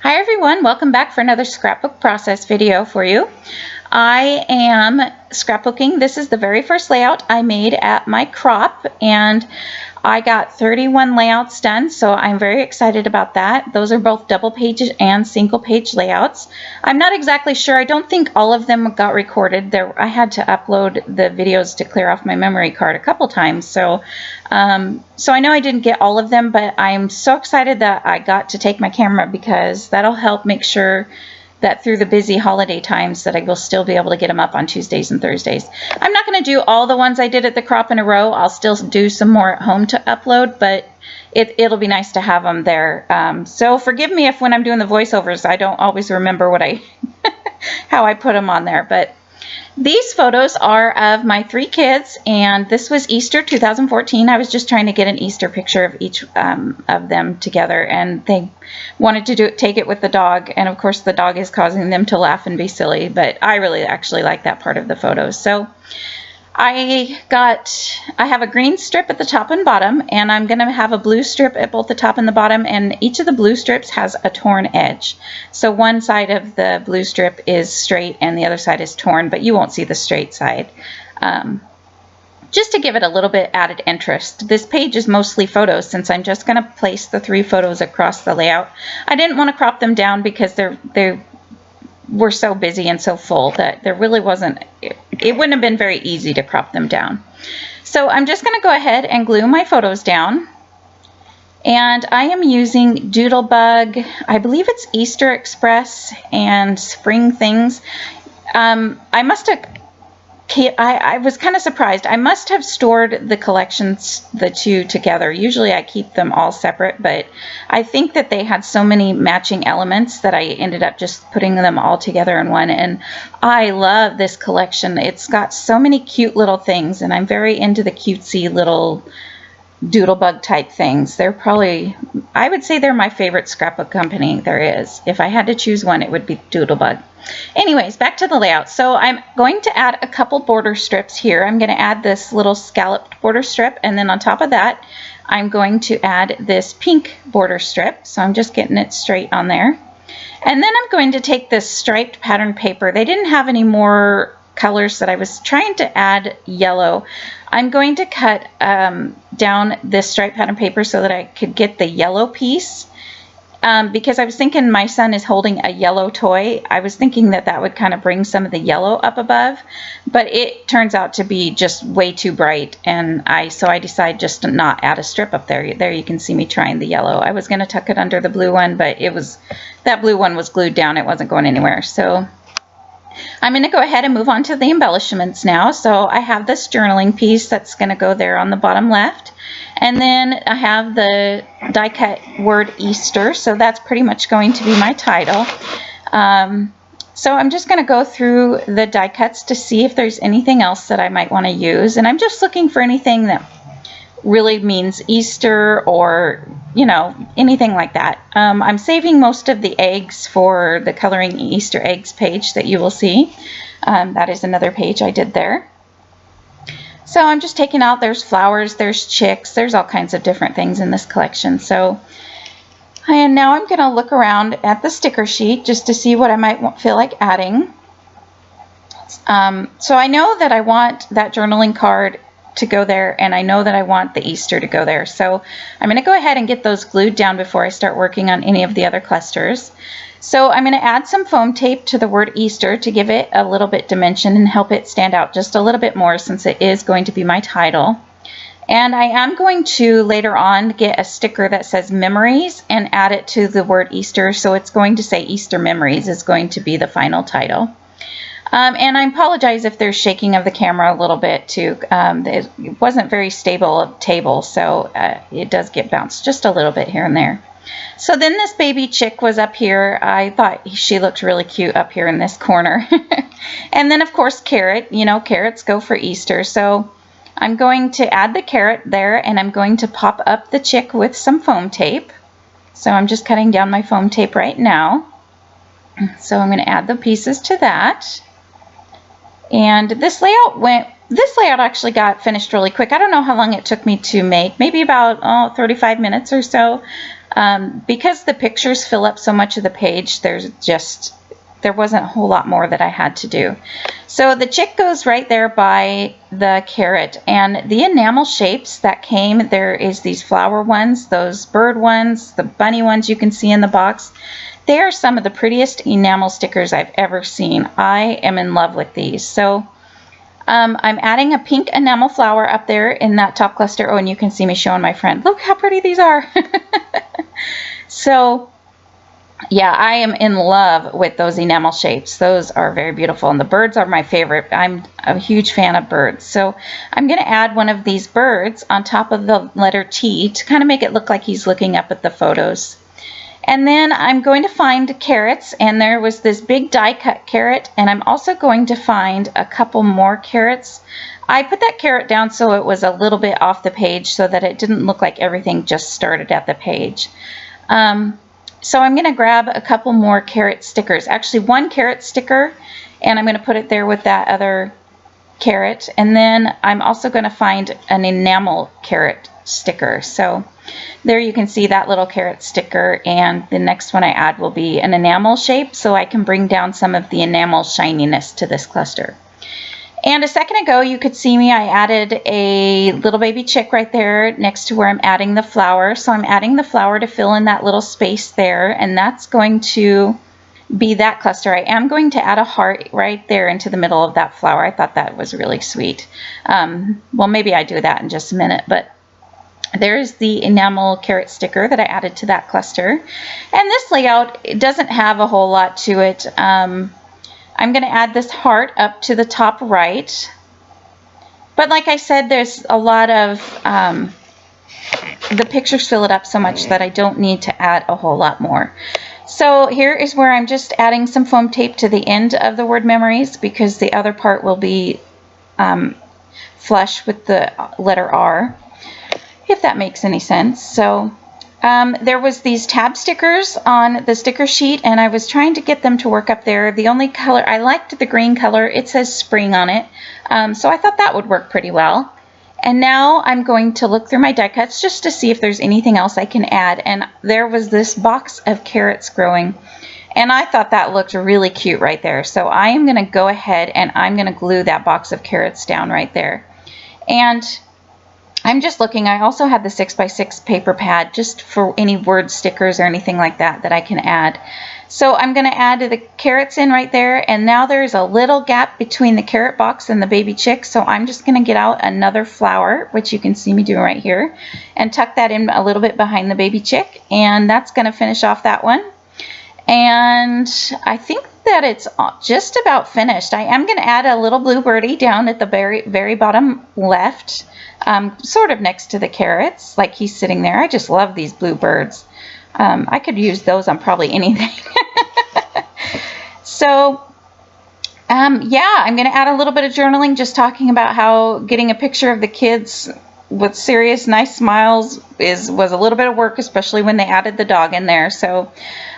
Hi everyone, welcome back for another scrapbook process video for you. I am scrapbooking. This is the very first layout I made at my crop, and I got 31 layouts done, so I'm very excited about that. Those are both double page and single page layouts. I'm not exactly sure. I don't think all of them got recorded. I had to upload the videos to clear off my memory card a couple times, so I know I didn't get all of them, but I'm so excited that I got to take my camera because that'll help make sure that through the busy holiday times that I will still be able to get them up on Tuesdays and Thursdays. I'm not going to do all the ones I did at the crop in a row. I'll still do some more at home to upload, but it'll be nice to have them there. So forgive me if when I'm doing the voiceovers I don't always remember what how I put them on there. But these photos are of my 3 kids, and this was Easter 2014. I was just trying to get an Easter picture of each of them together, and they wanted to take it with the dog, and of course the dog is causing them to laugh and be silly, but I really actually like that part of the photos. So I have a green strip at the top and bottom, and I'm going to have a blue strip at both the top and the bottom, and each of the blue strips has a torn edge. So one side of the blue strip is straight and the other side is torn, but you won't see the straight side. Just to give it a little bit added interest. This page is mostly photos since I'm just going to place the 3 photos across the layout. I didn't want to crop them down because they were so busy and so full that there really wasn't, it wouldn't have been very easy to crop them down. So I'm just going to go ahead and glue my photos down, and I am using Doodlebug. I believe it's Easter Express and Spring Things. I was kind of surprised. I must have stored the collections, the 2 together. Usually I keep them all separate, but I think that they had so many matching elements that I ended up just putting them all together in one. And I love this collection. It's got so many cute little things, and I'm very into the cutesy little Doodlebug type things. They're probably, I would say they're my favorite scrapbook company there is. If I had to choose one, it would be Doodlebug. Anyways, back to the layout. So I'm going to add a couple border strips here. I'm going to add this little scalloped border strip, and then on top of that I'm going to add this pink border strip. So I'm just getting it straight on there. And then I'm going to take this striped pattern paper. They didn't have any more colors that I was trying to add yellow. I'm going to cut down this striped pattern paper so that I could get the yellow piece. Because I was thinking my son is holding a yellow toy. I was thinking that that would kind of bring some of the yellow up above, but it turns out to be just way too bright, and so I decided just to not add a strip up there. There you can see me trying the yellow. I was going to tuck it under the blue one, but that blue one was glued down. It wasn't going anywhere. So I'm going to go ahead and move on to the embellishments now. So I have this journaling piece that's going to go there on the bottom left. And then I have the die cut word Easter, so that's pretty much going to be my title. So I'm just going to go through the die cuts to see if there's anything else that I might want to use. And I'm just looking for anything that really means Easter, or anything like that. I'm saving most of the eggs for the Coloring Easter Eggs page that you will see. That is another page I did there. So I'm just taking out, there's flowers, there's chicks, there's all kinds of different things in this collection. And now I'm going to look around at the sticker sheet just to see what I might feel like adding. So I know that I want that journaling card to go there, and I know that I want the Easter to go there. So I'm going to go ahead and get those glued down before I start working on any of the other clusters. So I'm going to add some foam tape to the word Easter to give it a little bit dimension and help it stand out just a little bit more, since it is going to be my title. And I am going to later on get a sticker that says Memories and add it to the word Easter. So it's going to say Easter Memories is going to be the final title. And I apologize if there's shaking of the camera a little bit too. It wasn't very stable table, so it does get bounced just a little bit here and there. So then this baby chick was up here. I thought she looked really cute up here in this corner. And then of course carrot, carrots go for Easter. So I'm going to add the carrot there, and I'm going to pop up the chick with some foam tape. So I'm just cutting down my foam tape right now. So I'm going to add the pieces to that. And this layout actually got finished really quick. I don't know how long it took me to make, maybe about 35 minutes or so. Because the pictures fill up so much of the page, there wasn't a whole lot more that I had to do. So the chick goes right there by the carrot, and the enamel shapes that came, there is these flower ones, those bird ones, the bunny ones you can see in the box. They are some of the prettiest enamel stickers I've ever seen. I am in love with these. So I'm adding a pink enamel flower up there in that top cluster. Oh, and you can see me showing my friend. Look how pretty these are. So yeah, I am in love with those enamel shapes. Those are very beautiful, and the birds are my favorite. I'm a huge fan of birds. So I'm going to add one of these birds on top of the letter T to kind of make it look like he's looking up at the photos. And then I'm going to find carrots, and there was this big die cut carrot, and I'm also going to find a couple more carrots. I put that carrot down so it was a little bit off the page so that it didn't look like everything just started at the page. So I'm going to grab a couple more carrot stickers, actually one carrot sticker, and I'm going to put it there with that other carrot. And then I'm also going to find an enamel carrot sticker. So there you can see that little carrot sticker, and the next one I add will be an enamel shape so I can bring down some of the enamel shininess to this cluster. And a second ago you could see me, I added a little baby chick right there next to where I'm adding the flower. So I'm adding the flower to fill in that little space there, and that's going to be that cluster. I am going to add a heart right there into the middle of that flower. I thought that was really sweet. Well, maybe I do that in just a minute, but there's the enamel carrot sticker that I added to that cluster. And this layout, it doesn't have a whole lot to it. I'm going to add this heart up to the top right. But like I said, there's a lot of, the pictures fill it up so much that I don't need to add a whole lot more. So here is where I'm just adding some foam tape to the end of the word memories, because the other part will be flush with the letter R, if that makes any sense. So there was these tab stickers on the sticker sheet, and I was trying to get them to work up there. The only color, I liked the green color. It says spring on it. So I thought that would work pretty well. And now I'm going to look through my die cuts just to see if there's anything else I can add. And there was this box of carrots growing, and I thought that looked really cute right there. So I am going to go ahead and I'm going to glue that box of carrots down right there. And I'm just looking, I also have the 6x6 paper pad just for any word stickers or anything like that that I can add. So I'm going to add the carrots in right there, and now there's a little gap between the carrot box and the baby chick, so I'm just going to get out another flower, which you can see me doing right here, and tuck that in a little bit behind the baby chick, and that's going to finish off that one. And I think that it's just about finished. I am going to add a little blue birdie down at the very bottom left, sort of next to the carrots, like he's sitting there. I just love these blue birds. I could use those on probably anything. So yeah, I'm going to add a little bit of journaling, just talking about how getting a picture of the kids with serious, nice smiles was a little bit of work, especially when they added the dog in there. So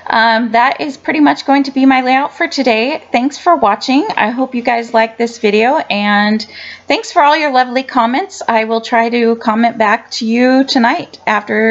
that is pretty much going to be my layout for today. Thanks for watching. I hope you guys liked this video, and thanks for all your lovely comments. I will try to comment back to you tonight after